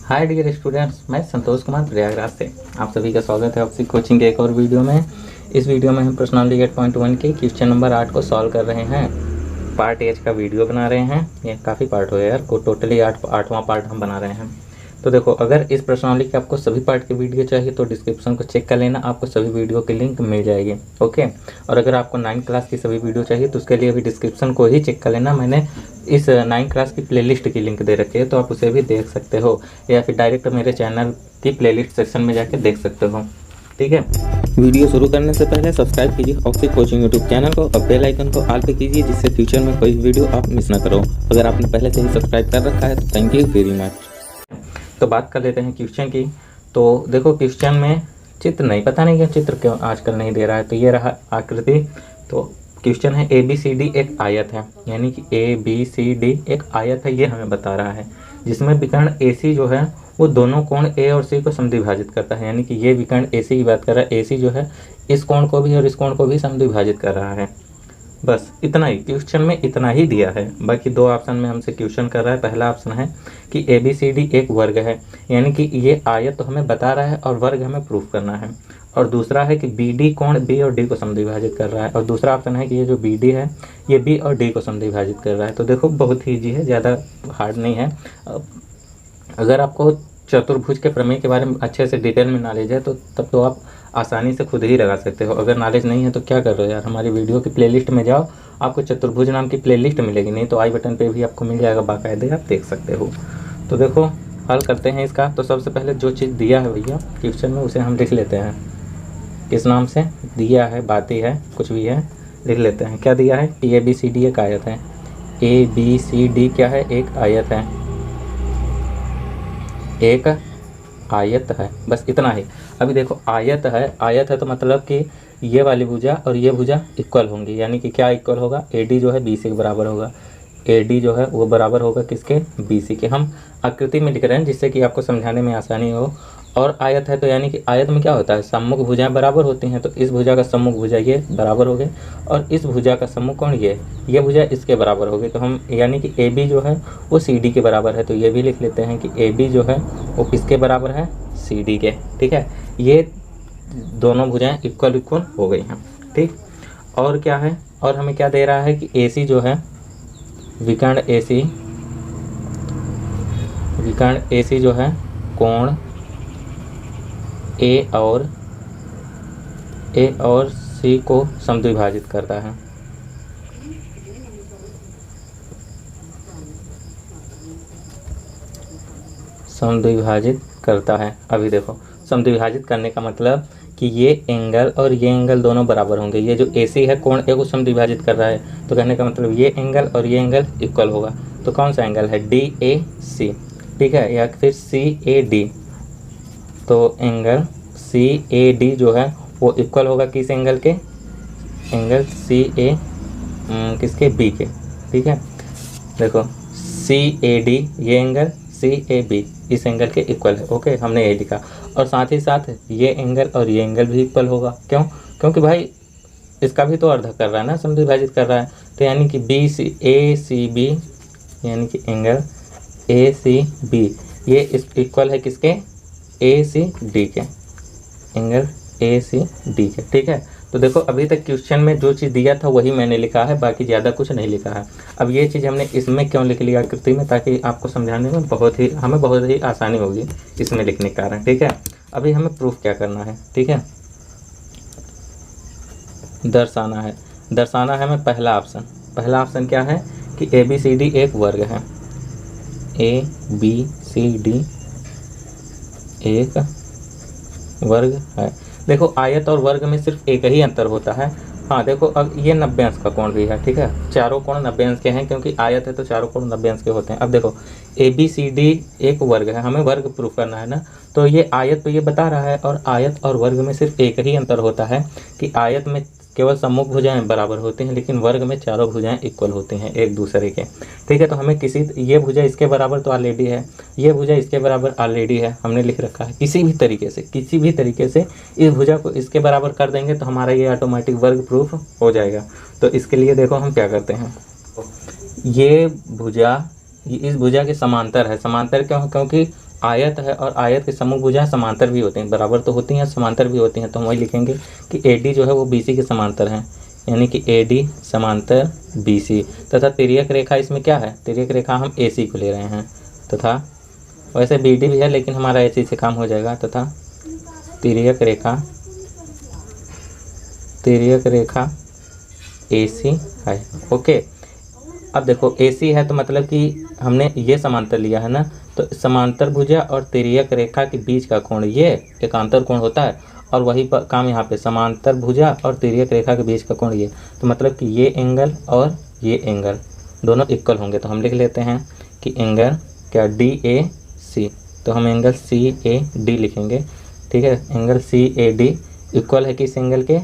Hi dear students, मैं संतोष कुमार प्रयागराज से आप सभी का स्वागत है आपसी कोचिंग के एक और वीडियो में। इस वीडियो में हम पर्सनालिटी 8.1 के क्वेश्चन नंबर 8 को सॉल्व कर रहे हैं। पार्ट एच का वीडियो बना रहे हैं। ये काफ़ी पार्ट हो यार, को टोटली आठवां पार्ट हम बना रहे हैं। तो देखो, अगर इस पर्सनालिटी के आपको सभी पार्ट के वीडियो चाहिए तो डिस्क्रिप्शन को चेक कर लेना, आपको सभी वीडियो की लिंक मिल जाएगी। ओके, और अगर आपको 9th क्लास की सभी वीडियो चाहिए तो उसके लिए भी डिस्क्रिप्शन को ही चेक कर लेना। मैंने इस 9th क्लास की प्लेलिस्ट की लिंक दे रखी है, तो आप उसे भी देख सकते हो, या फिर डायरेक्ट मेरे चैनल की प्लेलिस्ट सेक्शन में जाके देख सकते हो। ठीक है, वीडियो शुरू करने से पहले सब्सक्राइब कीजिए ऑक्सी कोचिंग यूट्यूब चैनल को और बेल आइकन को ऑल पे कीजिए, जिससे फ्यूचर में कोई वीडियो आप मिस ना करो। अगर आपने पहले से ही सब्सक्राइब कर रखा है तो थैंक यू वेरी मच। तो बात कर लेते हैं क्वेश्चन की। तो देखो, क्वेश्चन में चित्र नहीं, पता नहीं क्या चित्र क्यों आजकल नहीं दे रहा है। तो ये रहा आकृति। तो क्वेश्चन है ABCD एक आयत है, यानी कि ABCD एक आयत है, ये हमें बता रहा है, जिसमें विकर्ण AC जो है वो दोनों कोण A और C को समद्विभाजित करता है। यानी कि ये विकर्ण AC की बात कर रहा है, AC जो है इस कोण को भी और इस कोण को भी समद्विभाजित कर रहा है। बस इतना ही, क्वेश्चन में इतना ही दिया है। बाकी दो ऑप्शन में हमसे क्वेश्चन कर रहा है। पहला ऑप्शन है कि ABCD एक वर्ग है, यानी कि ये आयत तो हमें बता रहा है और वर्ग हमें प्रूफ करना है। और दूसरा है कि BD कोण B और D को समद्विभाजित कर रहा है। और दूसरा ऑप्शन है कि ये जो BD है ये B और D को समद्विभाजित कर रहा है। तो देखो, बहुत ही ईजी है, ज़्यादा हार्ड नहीं है। अगर आपको चतुर्भुज के प्रमेय के बारे में अच्छे से डिटेल में नॉलेज है तो तब तो आप आसानी से खुद ही लगा सकते हो। अगर नॉलेज नहीं है तो क्या कर रहे हो यार, हमारी वीडियो की प्लेलिस्ट में जाओ, आपको चतुर्भुज नाम की प्लेलिस्ट मिलेगी, नहीं तो आई बटन पे भी आपको मिल जाएगा, बाकायदे आप देख सकते हो। तो देखो, हल करते हैं इसका। तो सबसे पहले जो चीज़ दिया है भैया क्वेश्चन में उसे हम लिख लेते हैं। किस नाम से दिया है, बाती है, कुछ भी है, लिख लेते हैं। क्या दिया है कि ABCD एक आयत है। ABCD क्या है, एक आयत है, एक आयत है, बस इतना ही। अभी देखो, आयत है तो मतलब कि ये वाली भुजा और ये भुजा इक्वल होंगी, यानी कि क्या इक्वल होगा, AD जो है BC के बराबर होगा। AD जो है वो बराबर होगा किसके, BC के। हम आकृति में लिख रहे हैं जिससे कि आपको समझाने में आसानी हो। और आयत है तो यानी कि आयत में क्या होता है, सम्मुख भुजाएं बराबर होती हैं। तो इस भुजा का सम्मुख भुजा ये बराबर हो गए, और इस भुजा का सम्मुख कोण ये भुजा इसके बराबर हो गई। तो हम यानी कि AB जो है वो CD के बराबर है। तो ये भी लिख लेते हैं कि AB जो है वो किसके बराबर है, CD के। ठीक है, ये दोनों भुजाएं इक्वल हो गई हैं। ठीक, और क्या है, और हमें क्या दे रहा है कि AC जो है, विकर्ण AC जो है कोण A और C को समद्विभाजित करता है। समद्विभाजित करता है। अभी देखो, समद्विभाजित करने का मतलब कि ये एंगल और ये एंगल दोनों बराबर होंगे। ये जो AC है कोण A को समद्विभाजित कर रहा है, तो कहने का मतलब ये एंगल और ये एंगल इक्वल होगा। तो कौन सा एंगल है, DAC, ठीक है, या फिर CAD। तो एंगल CAD जो है वो इक्वल होगा किस एंगल के, एंगल किसके, B के। ठीक है, देखो CAD ये एंगल CAB इस एंगल के इक्वल है। ओके, हमने ये लिखा। और साथ ही साथ ये एंगल और ये एंगल भी इक्वल होगा। क्यों, क्योंकि भाई इसका भी तो अर्ध कर रहा है ना, समद्विभाजित कर रहा है। तो यानी कि ACB यानी कि एंगल ACB ये इस इक्वल है किसके, ACD के, एंगल ACD के। ठीक है, तो देखो अभी तक क्वेश्चन में जो चीज़ दिया था वही मैंने लिखा है, बाकी ज़्यादा कुछ नहीं लिखा है। अब ये चीज़ हमने इसमें क्यों लिख लिया आकृति में, ताकि आपको समझाने में हमें बहुत ही आसानी होगी इसमें लिखने के कारण। ठीक है, अभी हमें प्रूफ क्या करना है, ठीक है, दर्शाना है हमें। पहला ऑप्शन क्या है कि ABCD एक वर्ग है, ABCD एक वर्ग है। देखो, आयत और वर्ग में सिर्फ एक ही अंतर होता है। हाँ देखो, अब ये 90 अंश का कोण भी है। ठीक है, चारों कोण 90 अंश के हैं, क्योंकि आयत है तो चारों कोण 90 अंश के होते हैं। अब देखो, ABCD एक वर्ग है, हमें वर्ग प्रूफ करना है ना। तो ये आयत तो ये बता रहा है, और आयत और वर्ग में सिर्फ एक ही अंतर होता है कि आयत में केवल सम्मुख भुजाएं बराबर होती हैं, लेकिन वर्ग में चारों भुजाएं इक्वल होती हैं एक दूसरे के। ठीक है, तो हमें ये भुजा इसके बराबर तो ऑलरेडी है, ये भुजा इसके बराबर ऑलरेडी है, हमने लिख रखा है। किसी भी तरीके से इस भुजा को इसके बराबर कर देंगे तो हमारा ये ऑटोमेटिक वर्ग प्रूफ हो जाएगा। तो इसके लिए देखो हम क्या करते हैं, ये भुजा इस भुजा के समांतर है। समांतर क्यों, क्योंकि आयत है और आयत के सम्मुख भुजाएं समांतर भी होती हैं, बराबर तो होती हैं, समांतर भी होती हैं, तो हम वही लिखेंगे कि AD जो है वो BC के समांतर है, यानी कि AD समांतर BC। तथा तिर्यक रेखा इसमें क्या है, तिर्यक रेखा हम AC को ले रहे हैं, तथा वैसे BD भी है लेकिन हमारा AC से काम हो जाएगा, तथा तिर्यक रेखा AC है। ओके, अब देखो AC है तो मतलब कि हमने ये समांतर लिया है ना, तो समांतर भुजा और तिर्यक रेखा के बीच का कोण ये एकांतर कोण होता है, और वही काम यहाँ पे समांतर भुजा और तिर्यक रेखा के बीच का कोण ये, तो मतलब कि ये एंगल और ये एंगल दोनों इक्वल होंगे, तो हम लिख लेते हैं कि एंगल क्या DAC, तो हम एंगल CAD लिखेंगे। ठीक है, एंगल CAD इक्वल है किस एंगल के,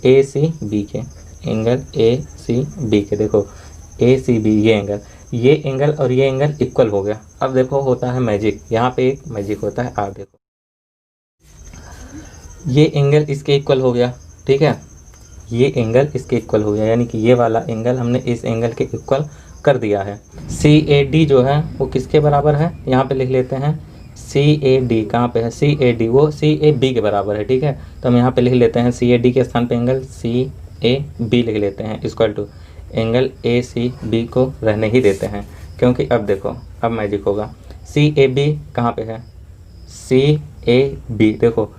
ACB के, एंगल ACB के। देखो ACB ये एंगल और ये एंगल इक्वल हो गया। अब देखो होता है मैजिक, यहाँ पे एक मैजिक होता है, आप देखो ये एंगल इसके इक्वल हो गया। ठीक है, ये एंगल इसके इक्वल हो गया, यानी कि ये वाला एंगल हमने इस एंगल के इक्वल कर दिया है। CAD जो है वो किसके बराबर है, यहाँ पे लिख लेते हैं CAD कहाँ पे है, CAD वो CAB के बराबर है। ठीक है, तो हम यहाँ पे लिख लेते हैं CAD के स्थान पे एंगल CAB लिख लेते हैं, इक्वल टू एंगल ACB को रहने ही देते हैं, क्योंकि अब देखो अब मैजिक होगा। CAB कहाँ पे है, CAB देखो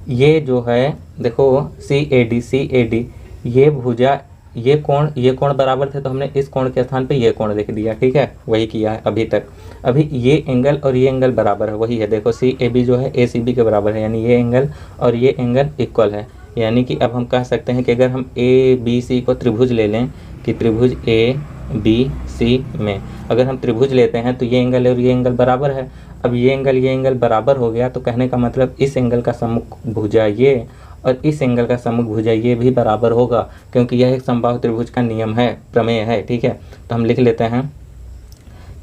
ये जो है, देखो CAD ये भुजा ये कोण बराबर थे, तो हमने इस कोण के स्थान पे ये कोण लिख दिया। ठीक है, वही किया है अभी तक। अभी ये एंगल और ये एंगल बराबर है, वही है, देखो CAB जो है ACB के बराबर है, यानी ये एंगल और ये एंगल इक्वल है। यानी कि अब हम कह सकते हैं कि अगर हम ABC को त्रिभुज ले लें, कि त्रिभुज ABC में अगर हम त्रिभुज लेते हैं तो ये एंगल और ये एंगल बराबर है। अब ये एंगल बराबर हो गया, तो कहने का मतलब इस एंगल का सम्मुख भुजा ये और इस एंगल का सम्मुख भुजा ये भी बराबर होगा, क्योंकि यह एक समबाहु त्रिभुज का नियम है, प्रमेय है। ठीक है, तो हम लिख लेते हैं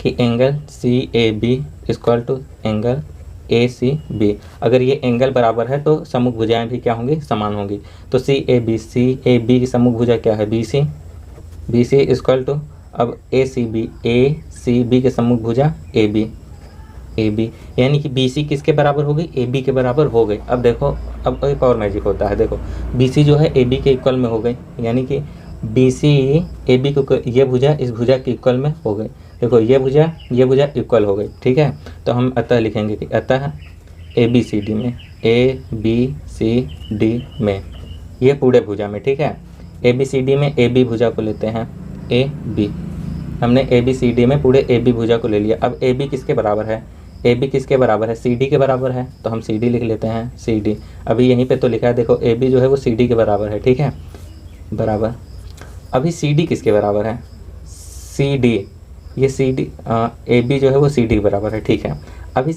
कि angle CAB equal to angle ACB। अगर ये एंगल बराबर है तो सम्मुख भुजाएं भी क्या होंगी, समान होंगी। तो CAB की सम्मुख भुजा क्या है, BC इक्वल टू अब ACB के सम्मुख भुजा AB, यानी कि BC किसके बराबर हो गई, AB के बराबर हो गई। अब देखो अब एक और मैजिक होता है, देखो BC जो है AB के इक्वल में हो गई, यानी कि BC AB को ये भुजा इस भुजा के इक्वल में हो गई। देखो ये भुजा इक्वल हो गई। ठीक है, तो हम अतः लिखेंगे कि अतः ABCD में ये पूरे भुजा में। ठीक है, ABCD में AB भुजा को लेते हैं, AB हमने ABCD में पूरे AB भुजा को ले लिया। अब AB किसके बराबर है, AB किसके बराबर है, CD के बराबर है, तो हम CD लिख लेते हैं, CD। अभी यहीं पे तो लिखा है, देखो AB जो है वो CD के बराबर है। ठीक है, बराबर। अभी CD किसके बराबर है, CD ये CD AB जो है वो CD के बराबर है। ठीक है, अभी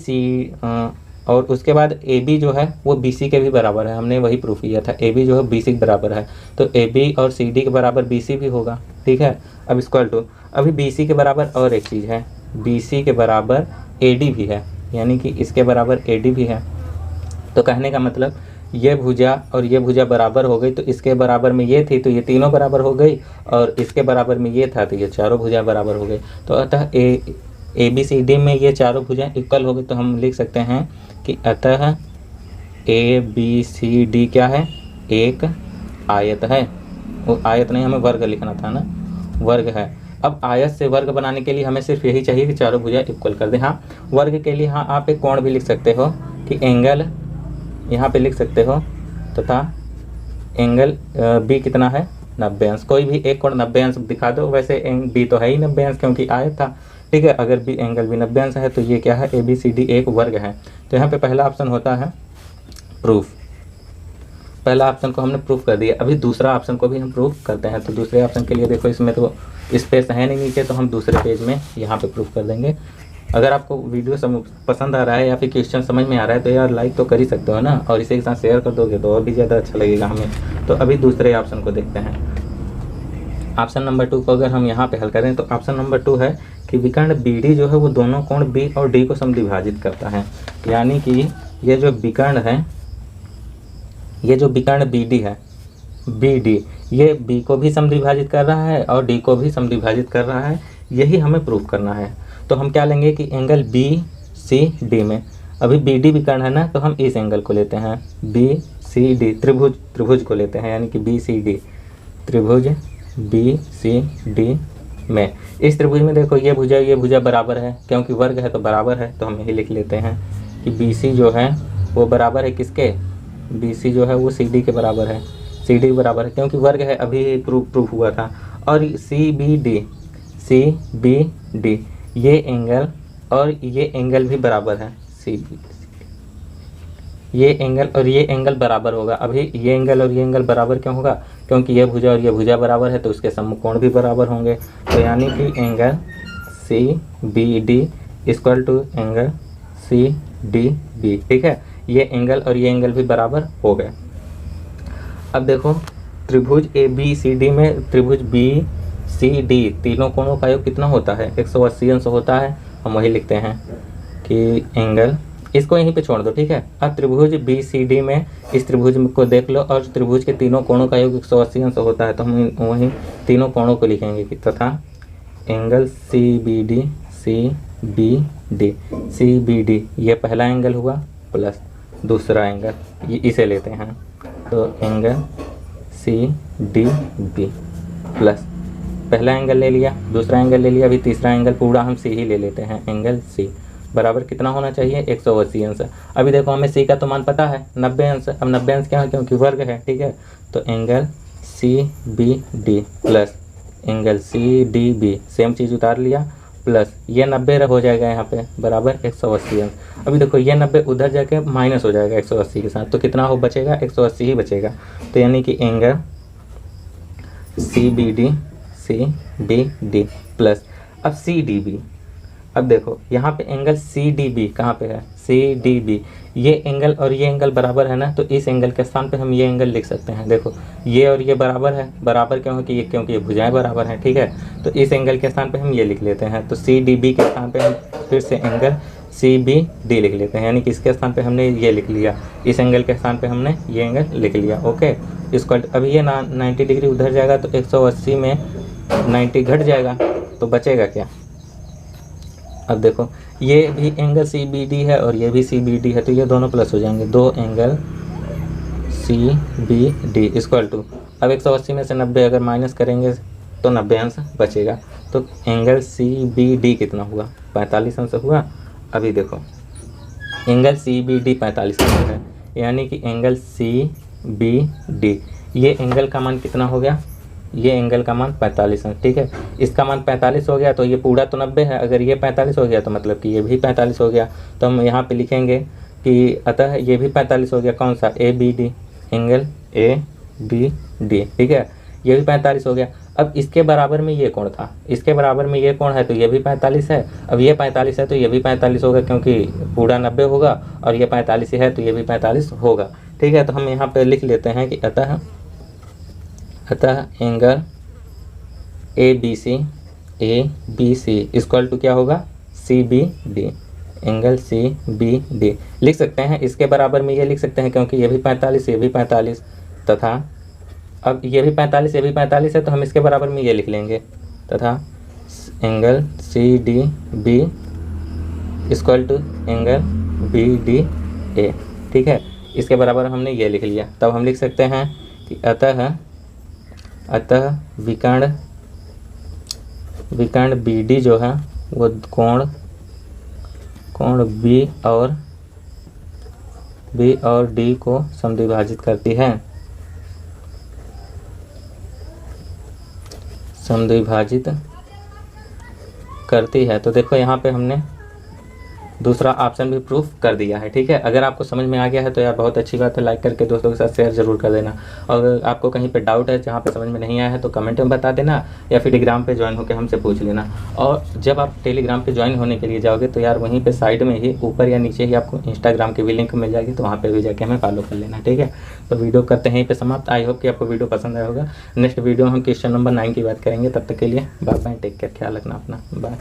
और उसके बाद AB जो है वो BC के भी बराबर है, हमने वही प्रूफ किया था, AB जो है BC के बराबर है, तो AB और CD के बराबर BC भी होगा। ठीक है, अब इक्वल टू अभी BC के बराबर और एक चीज़ है, BC के बराबर AD भी है, यानी कि इसके बराबर AD भी है। तो कहने का मतलब ये भुजा और ये भुजा बराबर हो गई, तो इसके बराबर में ये थी तो ये तीनों बराबर हो गई, और इसके बराबर में ये था तो ये चारों भुजा बराबर हो गई। तो अतः ABCD में ये चारों भुजाएं इक्वल हो गई, तो हम लिख सकते हैं कि अतः ABCD क्या है, एक आयत है। वो आयत नहीं, हमें वर्ग लिखना था ना, वर्ग है। अब आयत से वर्ग बनाने के लिए हमें सिर्फ यही चाहिए कि चारों भुजा इक्वल कर दें। हाँ, वर्ग के लिए हाँ आप एक कोण भी लिख सकते हो कि एंगल यहाँ पे लिख सकते हो, तथा एंगल B कितना है, 90 अंश। कोई भी एक कोण 90 अंश दिखा दो, वैसे B तो है ही 90 अंश क्योंकि आयत था। ठीक है, अगर B एंगल B 90 अंश है तो ये क्या है, ABCD एक वर्ग है। तो यहाँ पे पहला ऑप्शन होता है प्रूफ, पहला ऑप्शन को हमने प्रूफ कर दिया। अभी दूसरा ऑप्शन को भी हम प्रूफ करते हैं। तो दूसरे ऑप्शन के लिए देखो इसमें तो स्पेस है नहीं नीचे, तो हम दूसरे पेज में यहाँ पे प्रूफ कर देंगे। अगर आपको वीडियो पसंद आ रहा है या फिर क्वेश्चन समझ में आ रहा है तो यार लाइक तो कर ही सकते हो ना, और इसे एक साथ शेयर कर दोगे तो और भी ज़्यादा अच्छा लगेगा हमें। तो अभी दूसरे ऑप्शन को देखते हैं। ऑप्शन नंबर 2 को अगर हम यहाँ पे हल करें तो ऑप्शन नंबर 2 है कि विकर्ण BD जो है वो दोनों कोण B और D को समद्विभाजित करता है। यानी कि ये जो विकर्ण है, ये जो विकर्ण BD है, BD ये B को भी समद्विभाजित कर रहा है और D को भी समद्विभाजित कर रहा है, यही हमें प्रूफ करना है। तो हम क्या लेंगे कि एंगल सी डी में। अभी बी डी विकर्ण है ना, तो हम इस एंगल को लेते हैं, बी सी डी, त्रिभुज को लेते हैं, यानी कि बी सी डी, त्रिभुज बी सी डी में। इस त्रिभुज में देखो ये भुजा बराबर है, क्योंकि वर्ग है तो बराबर है, तो हम यही लिख लेते हैं कि बी सी जो है वो बराबर है किसके, बी सी जो है वो सी डी के बराबर है, सी डी बराबर है क्योंकि वर्ग है, अभी प्रूफ हुआ था। और सी बी डी ये एंगल और ये एंगल भी बराबर है, सी बी, ये एंगल और ये एंगल बराबर होगा। अभी ये एंगल और ये एंगल बराबर क्यों होगा, क्योंकि ये भुजा और ये भुजा बराबर है, तो उसके समकोण भी बराबर होंगे। तो यानी कि angle C B D equal to angle C D B, ठीक है। ये एंगल और ये एंगल भी बराबर हो गए। अब देखो त्रिभुज ए बी सी डी में त्रिभुज बी सी डी तीनों कोणों का योग कितना होता है, 180 अंश होता है। हम वही लिखते हैं कि एंगल, इसको यहीं पे छोड़ दो, ठीक है। अब त्रिभुज बी सी डी में इस त्रिभुज को देख लो, और त्रिभुज के तीनों कोणों का योग 180 अंश होता है, तो हम वहीं तीनों कोणों को लिखेंगे कि तथा एंगल सी बी डी ये पहला एंगल हुआ प्लस दूसरा एंगल, ये इसे लेते हैं, तो angle C D B plus पहला एंगल ले लिया, दूसरा एंगल ले लिया, अभी तीसरा एंगल पूरा हम सी ही ले लेते हैं, एंगल सी बराबर कितना होना चाहिए, 180 अंश। अभी देखो हमें सी का तो मान पता है 90 अंश, अब 90 अंश क्या है, क्योंकि वर्ग है, ठीक है। तो angle C B D plus angle C D B, same चीज़ उतार लिया, प्लस ये 90 हो जाएगा यहाँ पे बराबर 180 अंश। अभी देखो ये 90 उधर जाके माइनस हो जाएगा 180 के साथ, तो कितना हो बचेगा, 180 ही बचेगा। तो यानी कि angle C B D plus अब सी डी बी। अब देखो यहाँ पे एंगल सी डी बी कहाँ पे है, सी डी बी, ये एंगल और ये एंगल बराबर है ना, तो इस एंगल के स्थान पे हम ये एंगल लिख सकते हैं। देखो ये और ये बराबर है, बराबर क्यों है कि क्योंकि ये भुजाएं बराबर हैं, ठीक है। तो इस एंगल के स्थान पे हम ये लिख लेते हैं, तो सी डी बी के स्थान पे हम फिर से एंगल सी बी डी लिख लेते हैं, यानी कि इसके स्थान पे हमने ये लिख लिया, इस एंगल के स्थान पे हमने ये एंगल लिख लिया, ओके। इसको अभी ये 90 डिग्री उधर जाएगा, तो 180 में 90 घट जाएगा, तो बचेगा क्या। अब देखो ये भी एंगल सी बी डी है और ये भी सी बी डी है, तो ये दोनों प्लस हो जाएंगे, दो angle C B D equal to, अब 180 में से 90 अगर माइनस करेंगे तो 90 अंश बचेगा, तो एंगल सी बी डी कितना हुआ, 45 अंश हुआ। अभी देखो एंगल सी बी डी 45 अंश है, यानी कि एंगल सी बी डी ये एंगल का मान कितना हो गया, ये एंगल का मान 45 है, ठीक है। इसका मान 45 हो गया, तो ये पूरा तो 90 है, अगर ये 45 हो गया तो मतलब कि ये भी 45 हो गया। तो हम यहाँ पे लिखेंगे कि अतः ये भी 45 हो गया, कौन सा, A B D, angle A B D, ठीक है, ये भी 45 हो गया। अब इसके बराबर में ये कोण था, इसके बराबर में ये कोण है, तो ये भी 45 है। अब ये 45 है तो ये भी 45 होगा, क्योंकि पूरा 90 होगा, और ये 45 है तो ये भी 45 होगा, ठीक है। तो हम यहाँ पे लिख लेते हैं कि अतः angle A B C equal to क्या होगा, C B D, angle C B D लिख सकते हैं। इसके बराबर में ये लिख सकते हैं, क्योंकि ये भी 45 ये भी 45, तथा अब ये भी 45 ये भी 45 है, तो हम इसके बराबर में ये लिख लेंगे, तथा angle C D B equal to angle B D A, ठीक है। इसके बराबर हमने ये लिख लिया, तब हम लिख सकते हैं कि अतः विकर्ण बी डी जो है वो कोण बी और डी को समद्विभाजित करती है, तो देखो यहाँ पे हमने दूसरा ऑप्शन भी प्रूफ कर दिया है, ठीक है। अगर आपको समझ में आ गया है तो यार बहुत अच्छी बात है, लाइक करके दोस्तों के साथ शेयर जरूर कर देना। और अगर आपको कहीं पे डाउट है, जहाँ पे समझ में नहीं आया है, तो कमेंट में बता देना, या फिर टेलीग्राम पे ज्वाइन होकर हमसे पूछ लेना। और जब आप टेलीग्राम पे ज्वाइन होने के लिए जाओगे तो यार वहीं पे साइड में ही ऊपर या नीचे ही आपको इंस्टाग्राम की भी लिंक मिल जाएगी, तो वहाँ पर भी जाके हमें फॉलो कर लेना, ठीक है। तो वीडियो करते हैं यहीं पर समाप्त। आई होप कि आपको वीडियो पसंद आया होगा। नेक्स्ट वीडियो हम क्वेश्चन नंबर 9 की बात करेंगे, तब तक के लिए बाय बाय, टेक केयर, ख्याल रखना अपना, बाय।